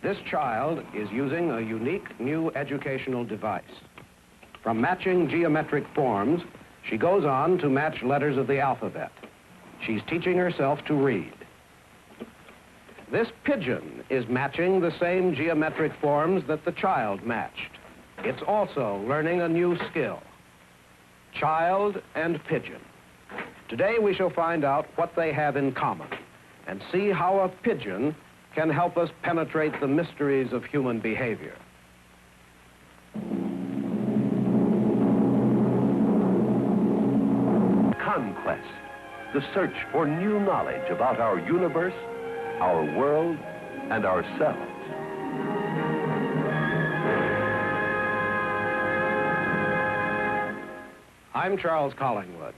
This child is using a unique new educational device. From matching geometric forms, she goes on to match letters of the alphabet. She's teaching herself to read. This pigeon is matching the same geometric forms that the child matched. It's also learning a new skill. Child and pigeon. Today we shall find out what they have in common and see how a pigeon can help us penetrate the mysteries of human behavior. Conquest, the search for new knowledge about our universe, our world, and ourselves. I'm Charles Collingwood.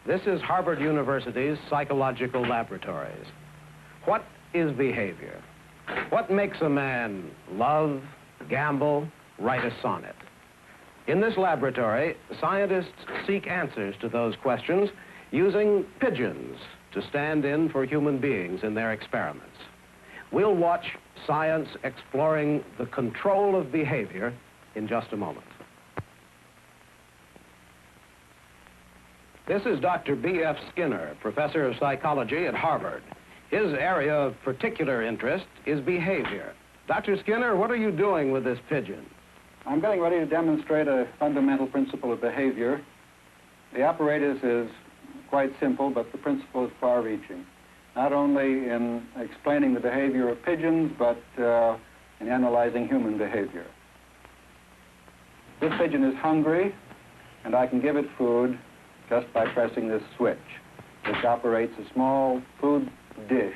This is Harvard University's Psychological Laboratories. What is behavior? What makes a man love, gamble, write a sonnet? In this laboratory, scientists seek answers to those questions using pigeons to stand in for human beings in their experiments. We'll watch science exploring the control of behavior in just a moment. This is Dr. B.F. Skinner, professor of psychology at Harvard. His area of particular interest is behavior. Dr. Skinner, what are you doing with this pigeon? I'm getting ready to demonstrate a fundamental principle of behavior. The apparatus is quite simple, but the principle is far-reaching, not only in explaining the behavior of pigeons, but in analyzing human behavior. This pigeon is hungry, and I can give it food just by pressing this switch, which operates a small food dish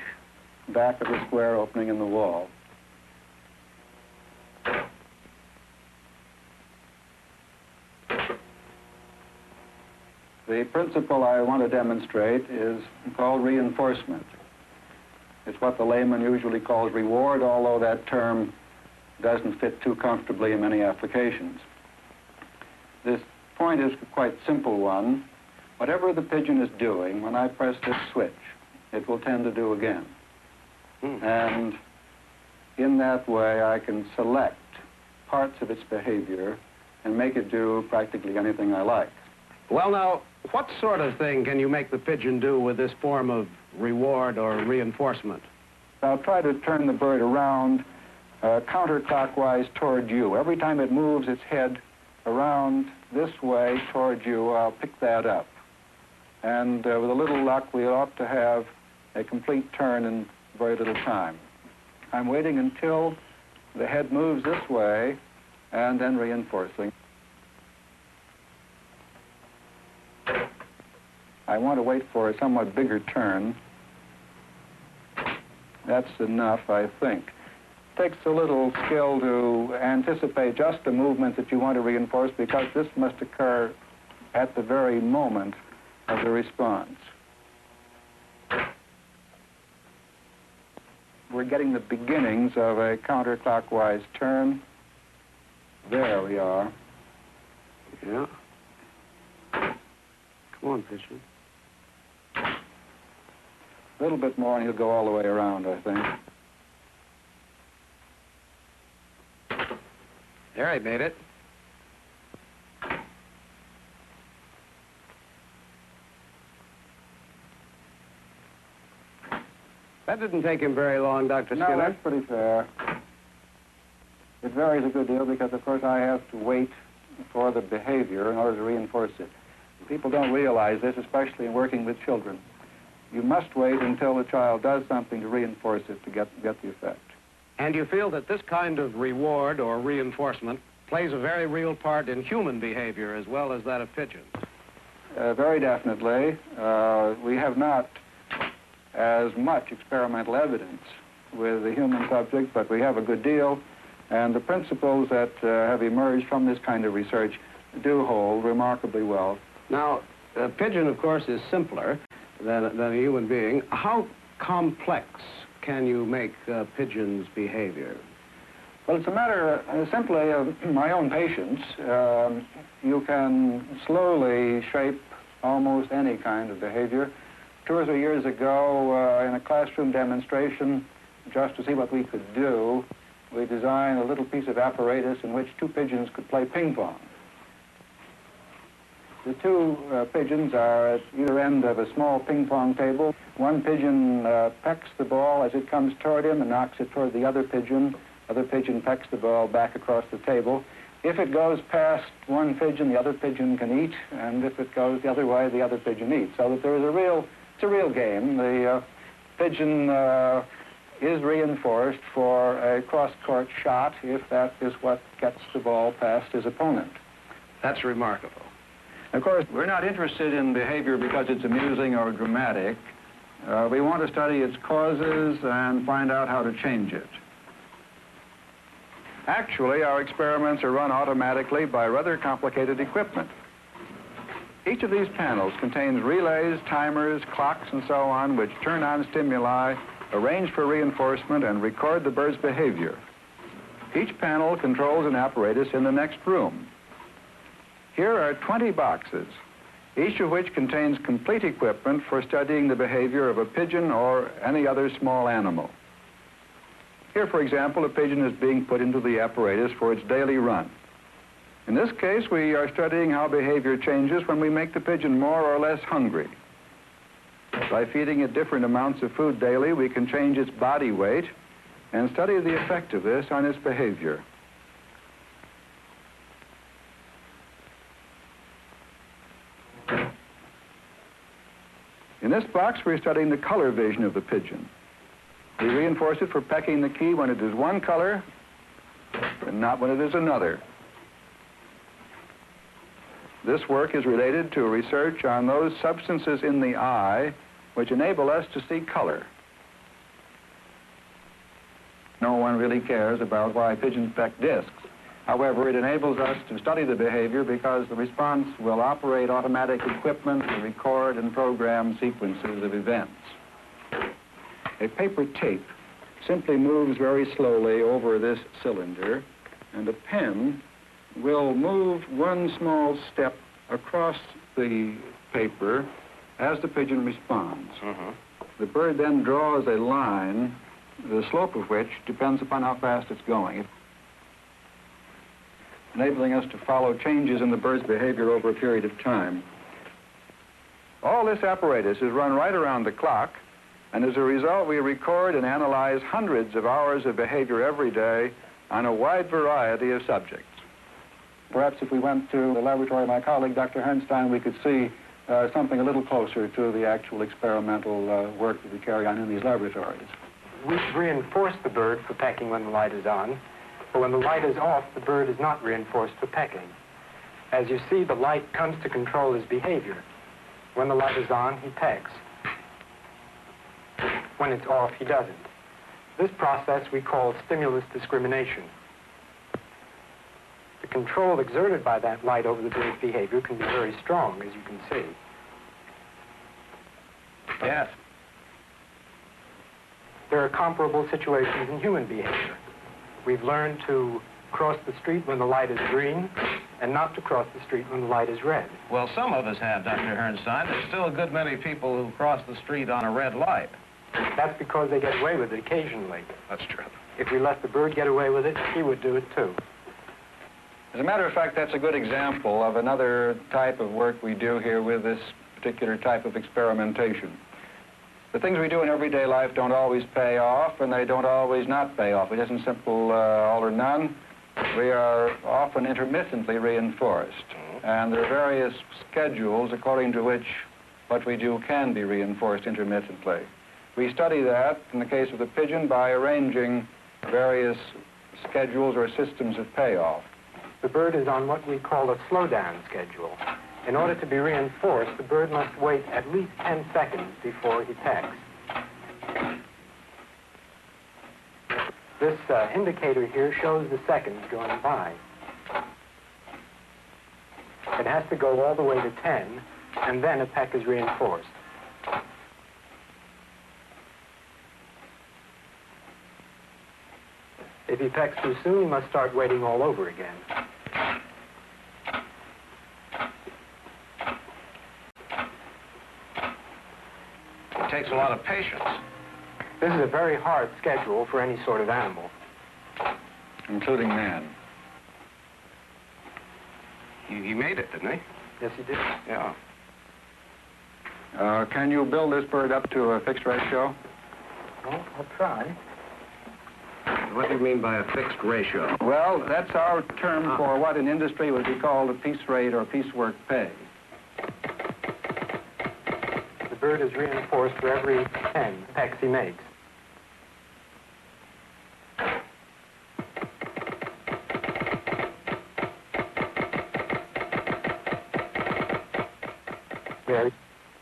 back of the square opening in the wall. The principle I want to demonstrate is called reinforcement. It's what the layman usually calls reward, although that term doesn't fit too comfortably in many applications. This point is a quite simple one. Whatever the pigeon is doing, when I press this switch, it will tend to do again. And in that way, I can select parts of its behavior and make it do practically anything I like. Well, now, what sort of thing can you make the pigeon do with this form of reward or reinforcement? I'll try to turn the bird around counterclockwise toward you. Every time it moves its head around this way toward you, I'll pick that up. And with a little luck, we ought to have a complete turn in very little time. I'm waiting until the head moves this way and then reinforcing. I want to wait for a somewhat bigger turn. That's enough, I think. It takes a little skill to anticipate just the movement that you want to reinforce, because this must occur at the very moment of the response. We're getting the beginnings of a counterclockwise turn. There we are. Yeah. Come on, pigeon. A little bit more and he'll go all the way around, I think. There, I made it. That didn't take him very long, Dr. Skinner. No, that's pretty fair. It varies a good deal because, of course, I have to wait for the behavior in order to reinforce it. People don't realize this, especially in working with children. You must wait until the child does something to reinforce it to get the effect. And you feel that this kind of reward or reinforcement plays a very real part in human behavior as well as that of pigeons? Very definitely. We have not as much experimental evidence with the human subject, but we have a good deal. And the principles that have emerged from this kind of research do hold remarkably well. Now, a pigeon, of course, is simpler than a human being. How complex can you make a pigeon's behavior? Well, it's a matter simply of my own patience. You can slowly shape almost any kind of behavior. 2 or 3 years ago, in a classroom demonstration, just to see what we could do, we designed a little piece of apparatus in which two pigeons could play ping pong. The two pigeons are at either end of a small ping pong table. One pigeon pecks the ball as it comes toward him and knocks it toward the other pigeon. Other pigeon pecks the ball back across the table. If it goes past one pigeon, the other pigeon can eat, and if it goes the other way, the other pigeon eats. So that there is it's a real game. The pigeon is reinforced for a cross-court shot if that is what gets the ball past his opponent. That's remarkable. Of course, we're not interested in behavior because it's amusing or dramatic. We want to study its causes and find out how to change it. Actually, our experiments are run automatically by rather complicated equipment. Each of these panels contains relays, timers, clocks, and so on, which turn on stimuli, arrange for reinforcement, and record the bird's behavior. Each panel controls an apparatus in the next room. Here are 20 boxes, each of which contains complete equipment for studying the behavior of a pigeon or any other small animal. Here, for example, a pigeon is being put into the apparatus for its daily run. In this case, we are studying how behavior changes when we make the pigeon more or less hungry. By feeding it different amounts of food daily, we can change its body weight and study the effect of this on its behavior. In this box, we're studying the color vision of the pigeon. We reinforce it for pecking the key when it is one color and not when it is another. This work is related to research on those substances in the eye which enable us to see color. No one really cares about why pigeons peck discs. However, it enables us to study the behavior because the response will operate automatic equipment to record and program sequences of events. A paper tape simply moves very slowly over this cylinder, and a pen will move one small step across the paper as the pigeon responds. The bird then draws a line, the slope of which depends upon how fast it's going, enabling us to follow changes in the bird's behavior over a period of time. All this apparatus is run right around the clock, and as a result, we record and analyze hundreds of hours of behavior every day on a wide variety of subjects. Perhaps if we went to the laboratory of my colleague, Dr. Herrnstein, we could see something a little closer to the actual experimental work that we carry on in these laboratories. We reinforce the bird for pecking when the light is on, but when the light is off, the bird is not reinforced for pecking. As you see, the light comes to control his behavior. When the light is on, he pecks. When it's off, he doesn't. This process we call stimulus discrimination. The control exerted by that light over the bird's behavior can be very strong, as you can see. Yes. There are comparable situations in human behavior. We've learned to cross the street when the light is green and not to cross the street when the light is red. Well, some of us have, Dr. Herrnstein. There's still a good many people who cross the street on a red light. That's because they get away with it occasionally. That's true. If we let the bird get away with it, he would do it too. As a matter of fact, that's a good example of another type of work we do here with this particular type of experimentation. The things we do in everyday life don't always pay off, and they don't always not pay off. It isn't simple all or none. We are often intermittently reinforced, and there are various schedules according to which what we do can be reinforced intermittently. We study that, in the case of the pigeon, by arranging various schedules or systems of payoff. The bird is on what we call a slow-down schedule. In order to be reinforced, the bird must wait at least 10 seconds before he pecks. This indicator here shows the seconds going by. It has to go all the way to 10, and then a peck is reinforced. If he pecks too soon, he must start waiting all over again. It takes a lot of patience. This is a very hard schedule for any sort of animal. including man. He made it, didn't he? Yes, he did. Yeah. Can you build this bird up to a fixed ratio? Well, I'll try. What do you mean by a fixed ratio? Well, that's our term for what in industry would be called a piece rate or piecework pay. The bird is reinforced for every 10 pecks he makes. There,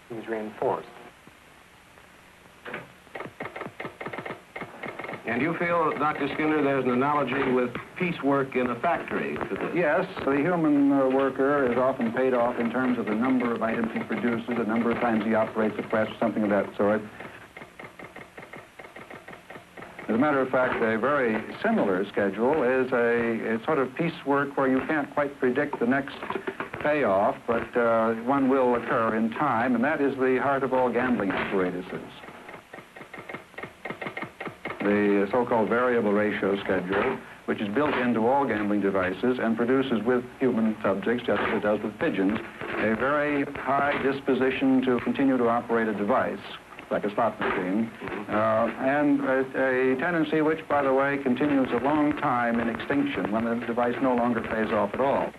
he was reinforced. And you feel, Dr. Skinner, there's an analogy with piecework in a factory to this? Yes, the human worker is often paid off in terms of the number of items he produces, the number of times he operates the press, something of that sort. As a matter of fact, a very similar schedule is a sort of piecework where you can't quite predict the next payoff, but one will occur in time, and that is the heart of all gambling apparatuses. The so-called variable ratio schedule, which is built into all gambling devices and produces with human subjects, just as it does with pigeons, a very high disposition to continue to operate a device, like a slot machine, and a tendency which, by the way, continues a long time in extinction when the device no longer pays off at all.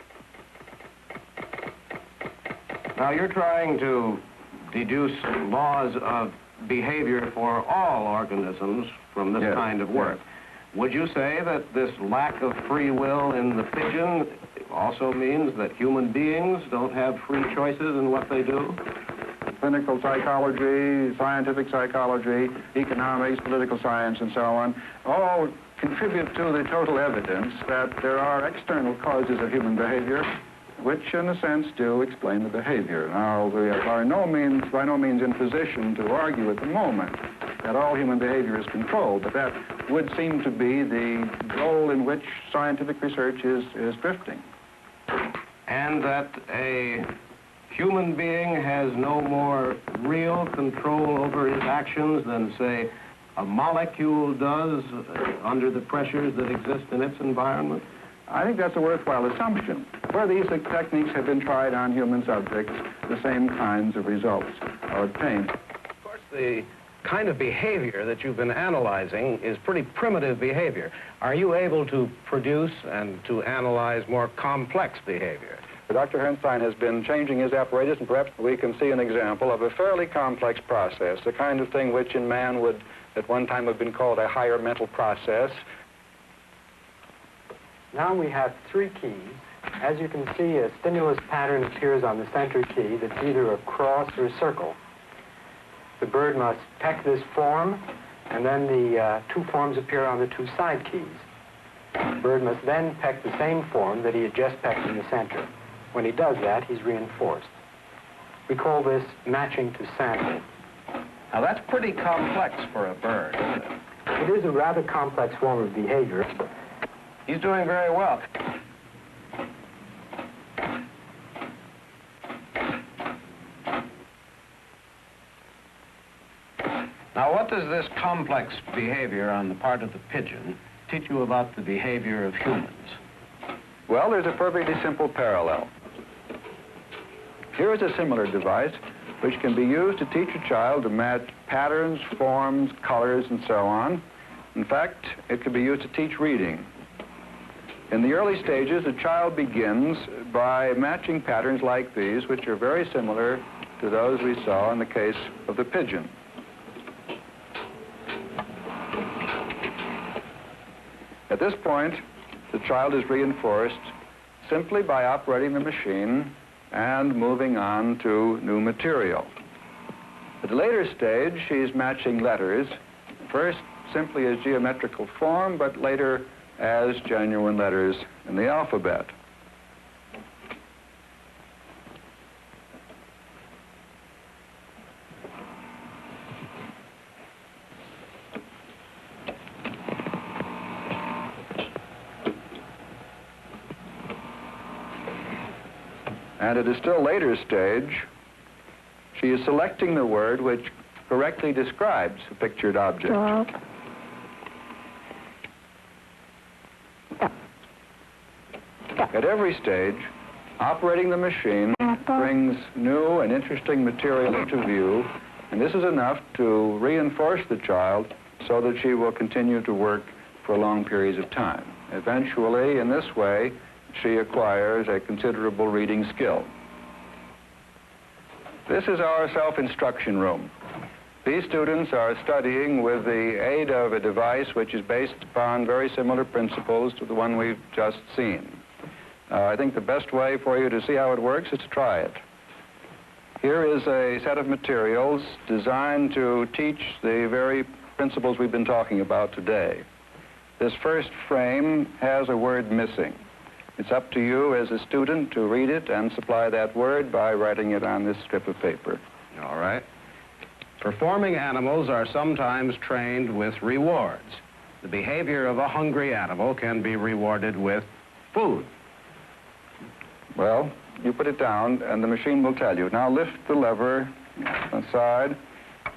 Now, you're trying to deduce laws of behavior for all organisms from this kind of work. Would you say that this lack of free will in the pigeon also means that human beings don't have free choices in what they do? Clinical psychology, scientific psychology, economics, political science, and so on, all contribute to the total evidence that there are external causes of human behavior which, in a sense, do explain the behavior. Now, we are by no means in position to argue at the moment that all human behavior is controlled, but that would seem to be the goal in which scientific research is drifting. And that a human being has no more real control over his actions than, say, a molecule does under the pressures that exist in its environment? I think that's a worthwhile assumption. Where these techniques have been tried on human subjects, the same kinds of results are obtained. Of course, the kind of behavior that you've been analyzing is pretty primitive behavior. Are you able to produce and to analyze more complex behavior? Dr. Herrnstein has been changing his apparatus, and perhaps we can see an example of a fairly complex process, the kind of thing which in man would at one time have been called a higher mental process. Now we have 3 keys. As you can see, a stimulus pattern appears on the center key that's either a cross or a circle. The bird must peck this form, and then the 2 forms appear on the 2 side keys. The bird must then peck the same form that he had just pecked in the center. When he does that, he's reinforced. We call this matching to sample. Now, that's pretty complex for a bird, isn't it? It is a rather complex form of behavior. He's doing very well. Now, what does this complex behavior on the part of the pigeon teach you about the behavior of humans? Well, there's a perfectly simple parallel. Here is a similar device which can be used to teach a child to match patterns, forms, colors, and so on. In fact, it can be used to teach reading. In the early stages, a child begins by matching patterns like these, which are very similar to those we saw in the case of the pigeon. At this point, the child is reinforced simply by operating the machine and moving on to new material. At a later stage, she's matching letters, first simply as geometrical form, but later as genuine letters in the alphabet. And at a still later stage, she is selecting the word which correctly describes a pictured object. At every stage, operating the machine brings new and interesting material into view, and this is enough to reinforce the child so that she will continue to work for long periods of time. Eventually, in this way, she acquires a considerable reading skill. This is our self-instruction room. These students are studying with the aid of a device which is based upon very similar principles to the one we've just seen. I think the best way for you to see how it works is to try it. Here is a set of materials designed to teach the very principles we've been talking about today. This first frame has a word missing. It's up to you as a student to read it and supply that word by writing it on this strip of paper. All right. Performing animals are sometimes trained with rewards. The behavior of a hungry animal can be rewarded with food. Well, you put it down and the machine will tell you. Now lift the lever aside.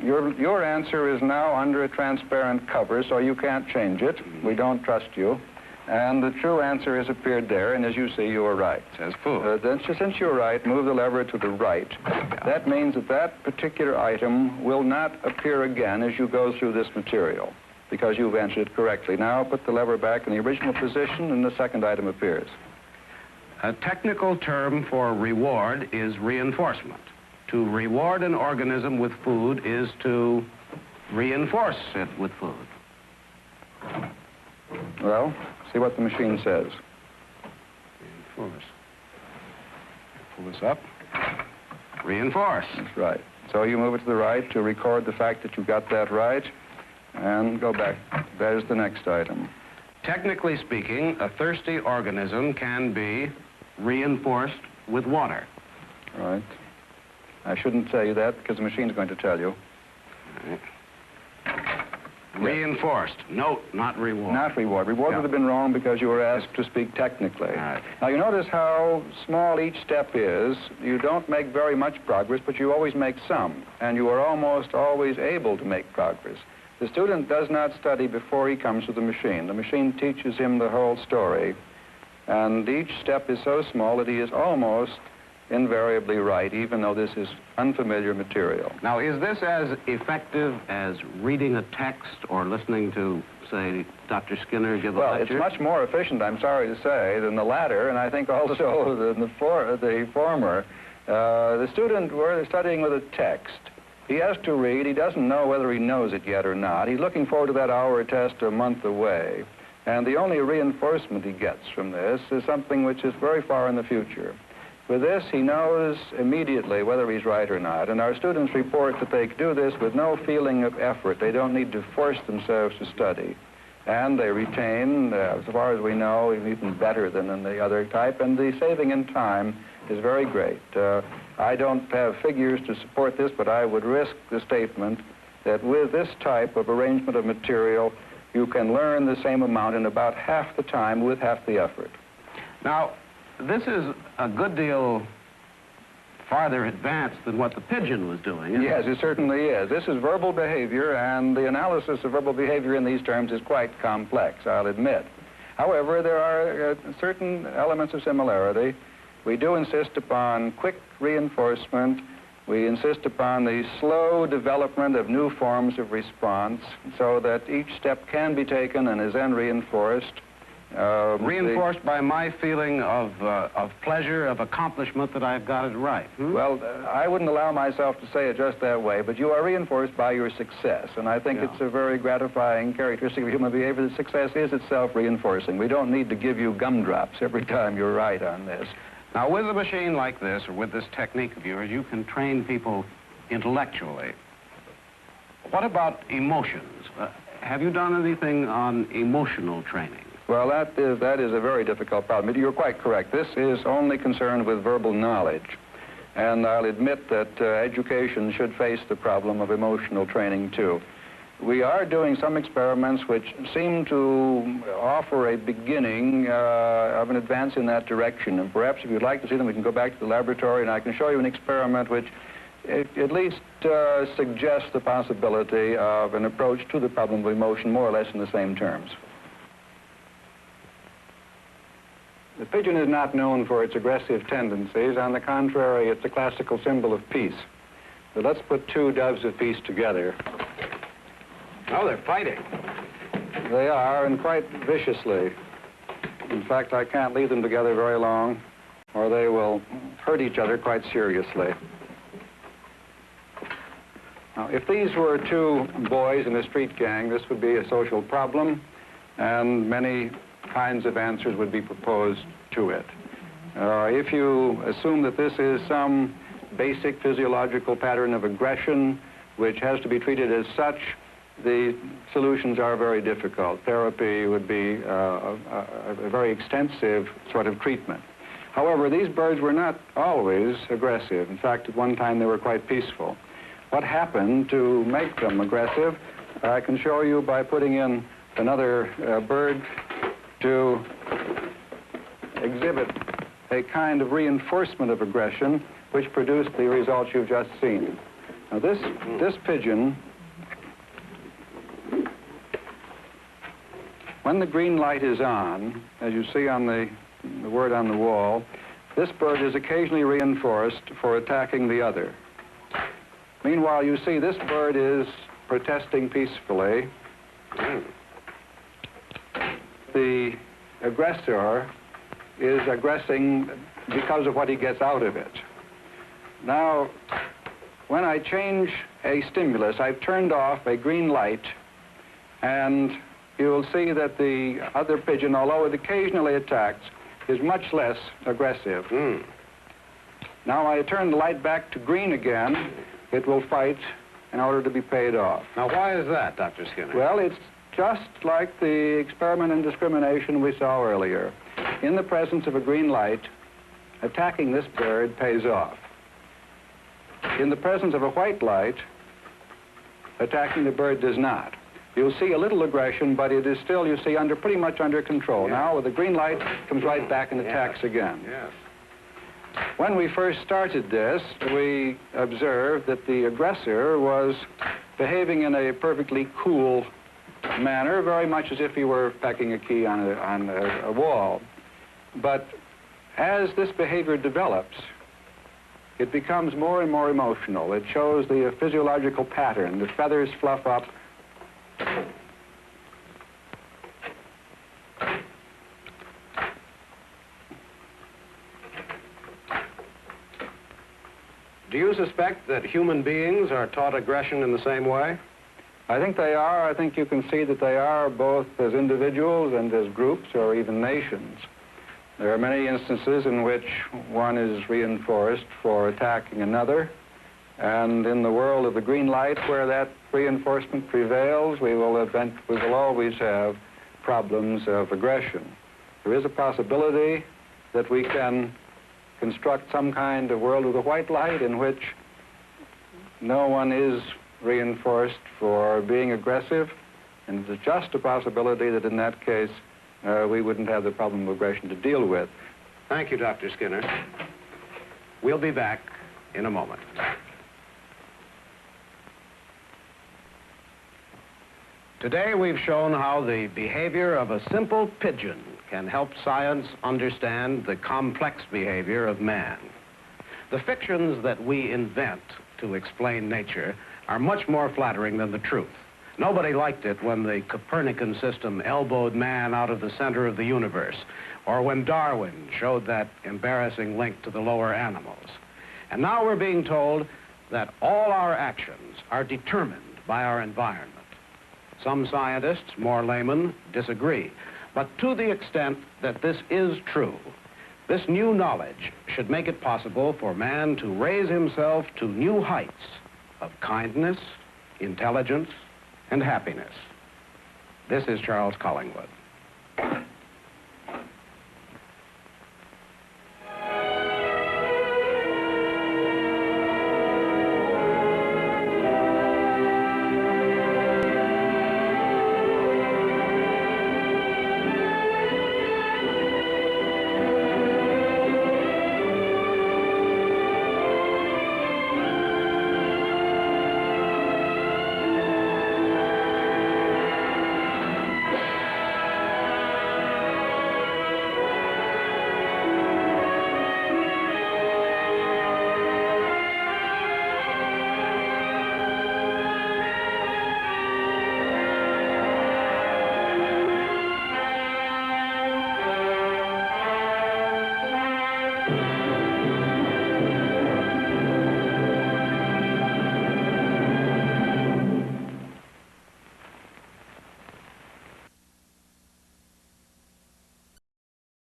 Your answer is now under a transparent cover, so you can't change it. We don't trust you. And the true answer has appeared there, and as you see, you are right. It says food. Since you're right, move the lever to the right. That means that that particular item will not appear again as you go through this material, because you've answered it correctly. Now put the lever back in the original position, and the second item appears. A technical term for reward is reinforcement. To reward an organism with food is to reinforce it with food. Well, see what the machine says. Reinforce. Pull this up. Reinforce. That's right. So you move it to the right to record the fact that you got that right, and go back. There's the next item. Technically speaking, a thirsty organism can be reinforced with water. Right. I shouldn't tell you that because the machine's going to tell you. Right. Reinforced. Note, not reward. Not reward. Reward would have been wrong because you were asked to speak technically. Right. Now, you notice how small each step is. You don't make very much progress, but you always make some. And you are almost always able to make progress. The student does not study before he comes to the machine. The machine teaches him the whole story. And each step is so small that he is almost invariably right, even though this is unfamiliar material. Now, is this as effective as reading a text or listening to, say, Dr. Skinner give a lecture? Well, it's much more efficient, I'm sorry to say, than the latter, and I think also than the former. The student, we're studying with a text. He has to read. He doesn't know whether he knows it yet or not. He's looking forward to that hour test a month away. And the only reinforcement he gets from this is something which is very far in the future. With this, he knows immediately whether he's right or not. And our students report that they do this with no feeling of effort. They don't need to force themselves to study. And they retain, as far as we know, even better than in the other type. And the saving in time is very great. I don't have figures to support this, but I would risk the statement that with this type of arrangement of material, you can learn the same amount in about half the time with half the effort. Now, this is a good deal farther advanced than what the pigeon was doing, isn't it? Yes, it certainly is. This is verbal behavior, and the analysis of verbal behavior in these terms is quite complex, I'll admit. However, there are certain elements of similarity. We do insist upon quick reinforcement. We insist upon the slow development of new forms of response so that each step can be taken and is then reinforced. Reinforced by my feeling of pleasure, of accomplishment that I've got it right. Well, I wouldn't allow myself to say it just that way, but you are reinforced by your success. And I think it's a very gratifying characteristic of human behavior that success is itself reinforcing. We don't need to give you gumdrops every time you're right on this. Now, with a machine like this, or with this technique of yours, you can train people intellectually. What about emotions? Have you done anything on emotional training? Well, that is a very difficult problem. You're quite correct. This is only concerned with verbal knowledge. And I'll admit that education should face the problem of emotional training, too. We are doing some experiments which seem to offer a beginning of an advance in that direction. And perhaps if you'd like to see them, we can go back to the laboratory and I can show you an experiment which at least suggests the possibility of an approach to the problem of emotion more or less in the same terms. The pigeon is not known for its aggressive tendencies. On the contrary, it's a classical symbol of peace. So let's put two doves of peace together. Oh, they're fighting. They are, and quite viciously. In fact, I can't leave them together very long, or they will hurt each other quite seriously. Now, if these were two boys in a street gang, this would be a social problem, and many kinds of answers would be proposed to it. If you assume that this is some basic physiological pattern of aggression which has to be treated as such, the solutions are very difficult. Therapy would be a very extensive sort of treatment. However, these birds were not always aggressive. In fact, at one time they were quite peaceful. What happened to make them aggressive, I can show you by putting in another bird to exhibit a kind of reinforcement of aggression which produced the results you've just seen. Now this pigeon, when the green light is on, as you see on the word on the wall, this bird is occasionally reinforced for attacking the other. Meanwhile, you see this bird is protesting peacefully. The aggressor is aggressing because of what he gets out of it. Now, when I change a stimulus, I've turned off a green light, and you'll see that the other pigeon, although it occasionally attacks, is much less aggressive. Now I turn the light back to green again, it will fight in order to be paid off. Now, why is that, Dr. Skinner? Well, it's just like the experiment in discrimination we saw earlier. In the presence of a green light, attacking this bird pays off. In the presence of a white light, attacking the bird does not. You'll see a little aggression, but it is still, you see, pretty much under control. Now, with the green light, it comes right back and attacks again. Yes. When we first started this, we observed that the aggressor was behaving in a perfectly cool manner, very much as if he were pecking a key on a wall. But as this behavior develops, it becomes more and more emotional. It shows the physiological pattern. The feathers fluff up. Do you suspect that human beings are taught aggression in the same way? I think they are. I think you can see that they are both as individuals and as groups or even nations. There are many instances in which one is reinforced for attacking another. And in the world of the green light, where that reinforcement prevails, we will always have problems of aggression. There is a possibility that we can construct some kind of world with a white light in which no one is reinforced for being aggressive, and it's just a possibility that in that case we wouldn't have the problem of aggression to deal with. Thank you, Dr. Skinner. We'll be back in a moment. Today we've shown how the behavior of a simple pigeon can help science understand the complex behavior of man. The fictions that we invent to explain nature are much more flattering than the truth. Nobody liked it when the Copernican system elbowed man out of the center of the universe, or when Darwin showed that embarrassing link to the lower animals. And now we're being told that all our actions are determined by our environment. Some scientists, more laymen, disagree. But to the extent that this is true, this new knowledge should make it possible for man to raise himself to new heights of kindness, intelligence, and happiness. This is Charles Collingwood.